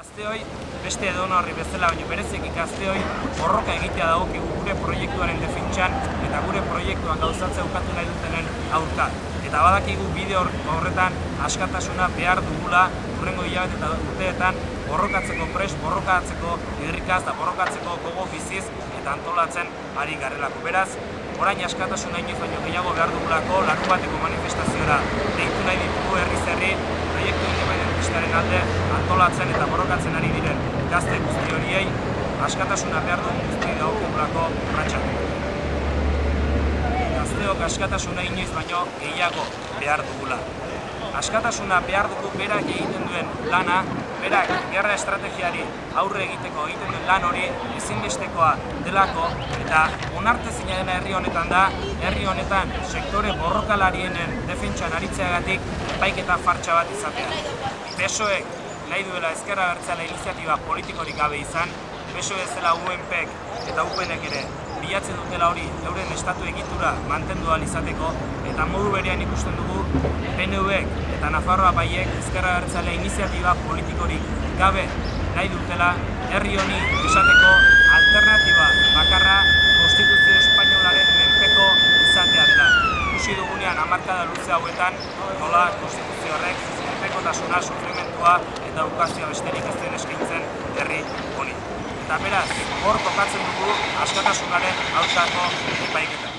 Gazteoi, beste edonorri bezala, baina bereziki gazteoi borroka egitea dagokigu gure proiektuaren defentsan eta gure proiektuan gauzatzea ukatu nahi dutenen aurka. Eta badakigu bide horretan askatasuna behar dugula hurrengo hilabete eta urteetan borrokatzeko prest, borrokatzeko irrikaz eta borrokatzeko gogo biziz eta antolatzen ari garelako. Beraz, orain askatasuna inoiz baino gehiago behar dugulako larunbateko manifestaziora deitu nahi ditugu herriz herri proiektu independentistaren alde antolatzen eta borrokatzen ari diren gazte guzti horiei askatasuna behar dugun guzti dagokigulako urratsak. Gazteok askatasuna inoiz baino gehiago behar dugula. Askatasuna behar dugu berak egiten duen lana, berak gerra estrategiari aurre egiteko egiten duen lan hori ezinbestekoa delako eta onartezina dena herri honetan da, herri honetan sektore borrokalarienen defentsan aritzeagatik epaiketa fartsa bat izatea. PSOEk nahi duela ezker abertzale iniziatiba politikorik gabe izan, PSOE zela UNPek eta UPNek ere bilatzen dutela hori euren estatu egitura mantendu ahal izateko eta modu berean ikusten dugu PNVek eta Nafarroa Baiek ezker abertzale iniziatiba politikorik gabe nahi dutela herri honi esateko alternatiba bakarra konstituzio espainolaren menpeko izatea dela. Ikusi dugunean hamarkada luze hauetan nola konstituzio horrek menpekotasuna, sufrimentua eta ukazioa besterik ez den eskaintzen herri honi. Eta beraz, hor kokatzen dugu askatasunaren aurkako epaiketa.